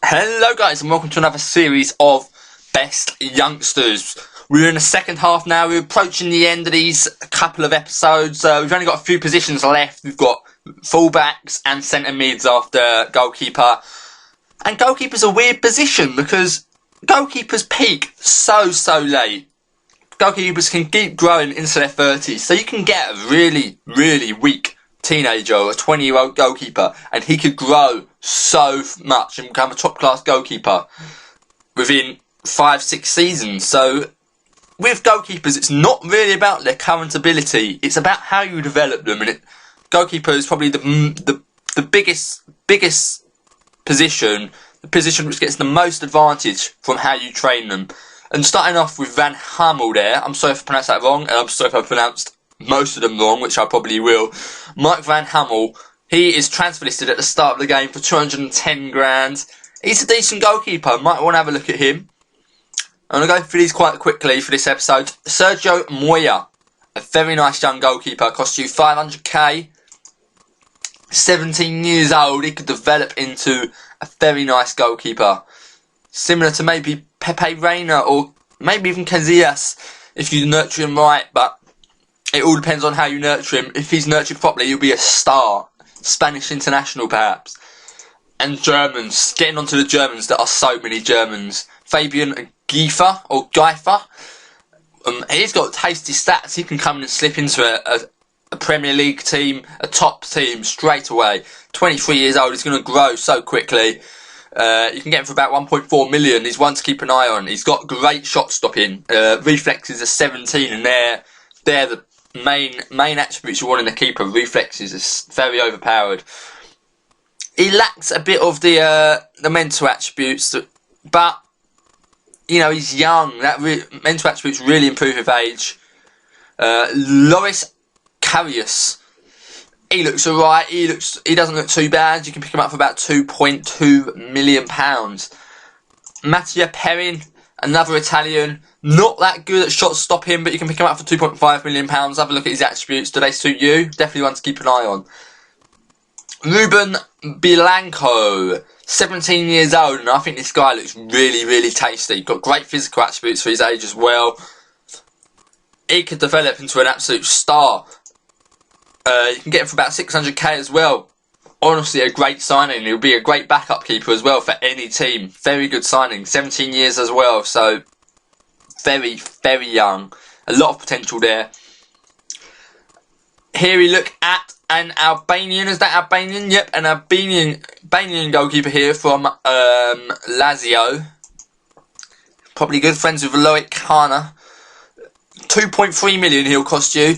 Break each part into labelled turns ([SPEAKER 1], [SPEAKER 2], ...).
[SPEAKER 1] Hello guys and welcome to another series of Best Youngsters. We're in the second half now. We're approaching the end of these couple of episodes. We've only got a few positions left. We've got fullbacks and centre mids after goalkeeper. And goalkeeper's a weird position because goalkeepers peak so late. Goalkeepers can keep growing into their 30s. So you can get a really weak teenager or a 20-year-old goalkeeper and he could grow so much and become a top-class goalkeeper within 5-6 seasons. So with goalkeepers, it's not really about their current ability. It's about how you develop them. And goalkeeper is probably the biggest position, the position which gets the most advantage from how you train them. And starting off with Van Hummel there, I'm sorry if I pronounced that wrong, and I'm sorry if I pronounced most of them wrong, which I probably will. Mike Van Hummel, he is transfer listed at the start of the game for 210 grand. He's a decent goalkeeper, might want to have a look at him. I'm going to go through these quite quickly for this episode. Sergio Moya, a very nice young goalkeeper, cost you 500k. 17 years old, he could develop into a very nice goalkeeper. Similar to maybe Pepe Reina or maybe even Casillas if you nurture him right, but it all depends on how you nurture him. If he's nurtured properly, he'll be a star. Spanish international, perhaps. And Germans. Getting onto the Germans, there are so many Germans. Fabian Giefer, or Geifer. He's got tasty stats. He can come in and slip into a Premier League team, a top team, straight away. 23 years old, he's going to grow so quickly. You can get him for about 1.4 million. He's one to keep an eye on. He's got great shot stopping. Reflexes are 17, and they're the main attributes you want in a keeper. Reflexes are very overpowered. He lacks a bit of the mental attributes, but you know he's young. Mental attributes really improve with age. Loris Karius, he looks alright. He doesn't look too bad. You can pick him up for about £2.2 million. Mattia Perrin, another Italian, not that good at shot stopping, but you can pick him up for £2.5 million. Have a look at his attributes. Do they suit you? Definitely one to keep an eye on. Ruben Bilanco, 17 years old, and I think this guy looks really tasty. Got great physical attributes for his age as well. He could develop into an absolute star. You can get him for about 600k as well. Honestly, a great signing. He'll be a great backup keeper as well for any team. Very good signing. 17 years as well, so very young. A lot of potential there. Here we look at an Albanian. Is that Albanian? Yep, an Albanian goalkeeper here from Lazio. Probably good friends with Loic Kana. 2.3 million he'll cost you.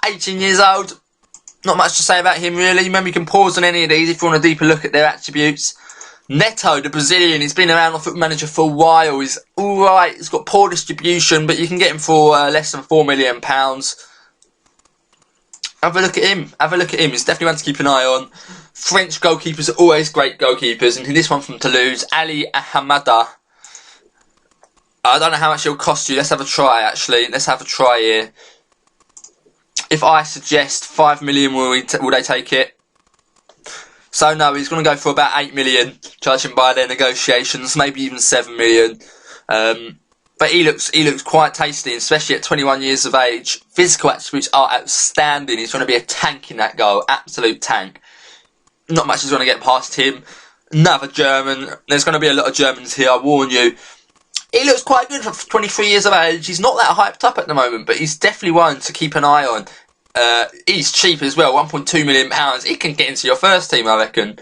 [SPEAKER 1] 18 years old. Not much to say about him really. Remember, you can pause on any of these if you want a deeper look at their attributes. Neto, the Brazilian, he's been around on Football Manager for a while. He's alright. He's got poor distribution, but you can get him for less than £4 million. Have a look at him. He's definitely one to keep an eye on. French goalkeepers are always great goalkeepers, and this one from Toulouse, Ali Ahamada. I don't know how much he'll cost you. Let's have a try, actually. Let's have a try here. If I suggest 5 million, will they take it? So no, he's going to go for about 8 million, judging by their negotiations, maybe even 7 million. But he looks quite tasty, especially at 21 years of age. Physical attributes are outstanding. He's going to be a tank in that goal, absolute tank. Not much is going to get past him. Another German. There's going to be a lot of Germans here, I warn you. He looks quite good for 23 years of age. He's not that hyped up at the moment, but he's definitely one to keep an eye on. He's cheap as well, £1.2 million. He can get into your first team, I reckon.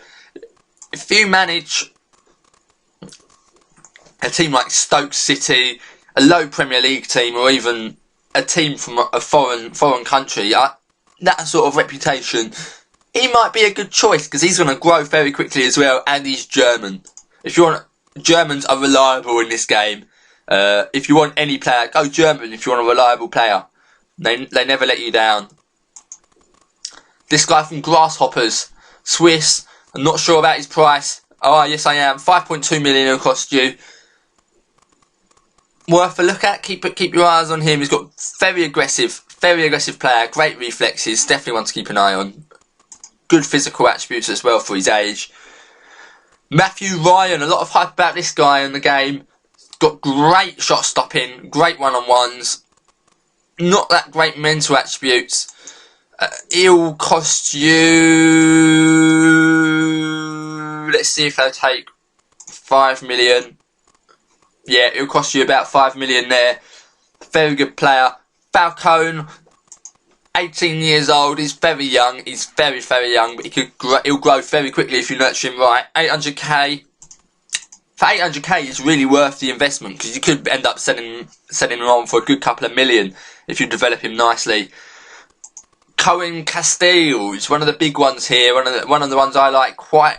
[SPEAKER 1] If you manage a team like Stoke City, a low Premier League team, or even a team from a foreign country, that sort of reputation, he might be a good choice because he's going to grow very quickly as well, and he's German. If you want, Germans are reliable in this game. If you want any player, go German. If you want a reliable player, they never let you down. This guy from Grasshoppers, Swiss. I'm not sure about his price. Oh yes, I am. 5.2 million will cost you. Worth a look at. Keep your eyes on him. He's got very aggressive player. Great reflexes. Definitely one to keep an eye on. Good physical attributes as well for his age. Matthew Ryan, a lot of hype about this guy in the game. Got great shot stopping, great one-on-ones. Not that great mental attributes. He'll cost you... Let's see if they'll take 5 million. Yeah, it'll cost you about 5 million there. Very good player. Falcone, 18 years old. He's very young. He's very, very young, but he'll grow very quickly if you nurture him right. 800k. For 800k, it's really worth the investment because you could end up selling him on for a good couple of million if you develop him nicely. Cohen Castile is one of the big ones here. One of the ones I like quite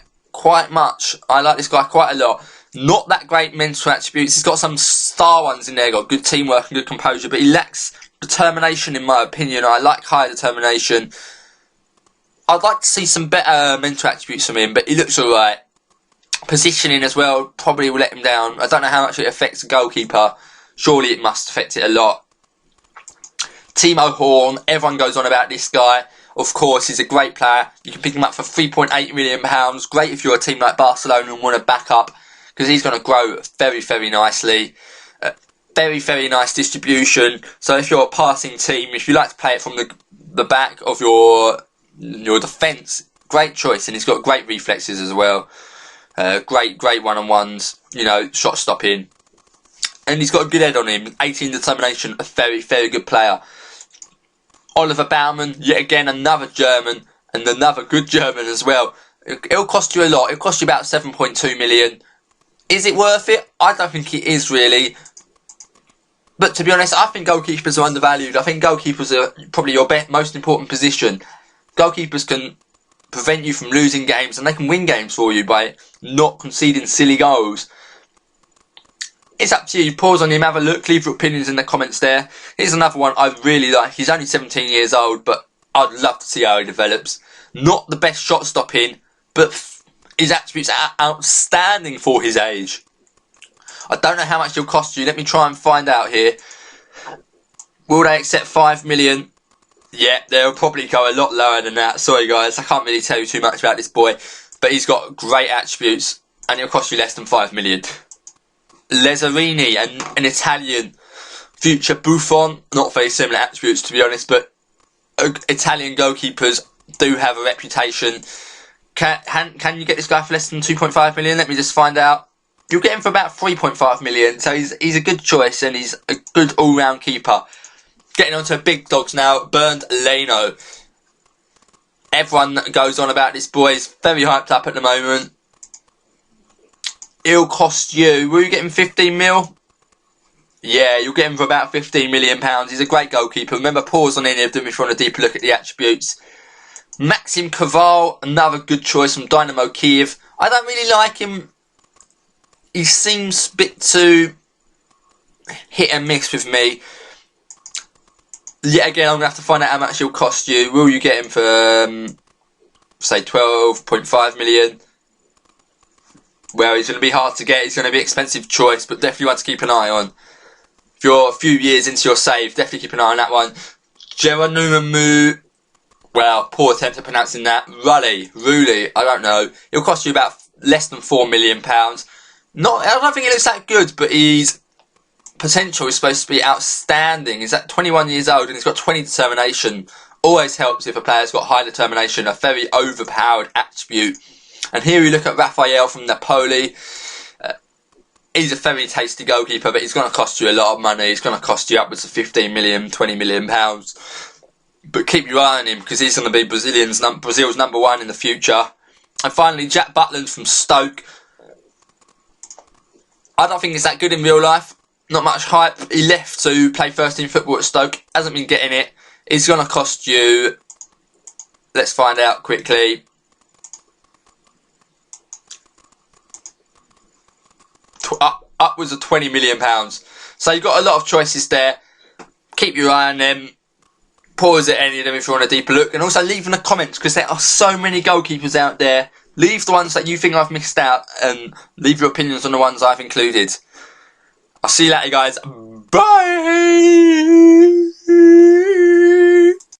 [SPEAKER 1] much. I like this guy quite a lot. Not that great mental attributes. He's got some star ones in there. Got good teamwork and good composure, but he lacks determination, in my opinion. I like high determination. I'd like to see some better mental attributes from him, but he looks alright. Positioning as well probably will let him down. I don't know how much it affects a goalkeeper. Surely it must affect it a lot. Timo Horn, everyone goes on about this guy. Of course, he's a great player. You can pick him up for £3.8 million. Great if you're a team like Barcelona and want to back up, because he's going to grow very, very nicely. Very, very nice distribution. So if you're a passing team, if you like to play it from the back of your defence, great choice. And he's got great reflexes as well. Great one-on-ones, shot stopping. And he's got a good head on him. 18 determination, a very, very good player. Oliver Baumann, yet again another German, and another good German as well. It'll cost you a lot. It'll cost you about 7.2 million. Is it worth it? I don't think it is really. But to be honest, I think goalkeepers are undervalued. I think goalkeepers are probably your most important position. Goalkeepers can prevent you from losing games, and they can win games for you by not conceding silly goals. It's up to you. Pause on him, have a look, leave your opinions in the comments there. Here's another one I really like. He's only 17 years old, but I'd love to see how he develops. Not the best shot stopping, but his attributes are outstanding for his age. I don't know how much he'll cost you. Let me try and find out here. Will they accept 5 million? Yeah, they'll probably go a lot lower than that. Sorry guys, I can't really tell you too much about this boy, but he's got great attributes and he'll cost you less than 5 million. Lazzarini, an Italian future Buffon, not very similar attributes to be honest, but Italian goalkeepers do have a reputation. Can you get this guy for less than 2.5 million? Let me just find out. You'll get him for about 3.5 million, so he's a good choice and he's a good all-round keeper. Getting on to big dogs now, Bernd Leno. Everyone goes on about this boy, he's very hyped up at the moment. He'll cost you, will you get him 15 mil? Yeah, you'll get him for about £15 million. He's a great goalkeeper. Remember, pause on any of them if you want a deeper look at the attributes. Maxim Koval, another good choice from Dynamo Kiev. I don't really like him. He seems a bit too hit and miss with me. Yet again, I'm going to have to find out how much he'll cost you. Will you get him for, say, 12.5 million? Well, he's going to be hard to get. He's going to be an expensive choice, but definitely one to keep an eye on. If you're a few years into your save, definitely keep an eye on that one. Geronimo, well, poor attempt at pronouncing that. Rulli, I don't know. He'll cost you about less than £4 million. I don't think he looks that good, but his potential is supposed to be outstanding. He's at 21 years old and he's got 20 determination. Always helps if a player's got high determination, a very overpowered attribute. And here we look at Raphael from Napoli. He's a very tasty goalkeeper, but he's going to cost you a lot of money. He's going to cost you upwards of 15 million, 20 million pounds. But keep your eye on him because he's going to be Brazil's number one in the future. And finally, Jack Butland from Stoke. I don't think he's that good in real life. Not much hype. He left to play first team football at Stoke. Hasn't been getting it. He's going to cost you, let's find out quickly, upwards of £20 million. So you've got a lot of choices there. Keep your eye on them. Pause at any of them if you want a deeper look. And also leave in the comments because there are so many goalkeepers out there. Leave the ones that you think I've missed out and leave your opinions on the ones I've included. I'll see you later guys. Bye!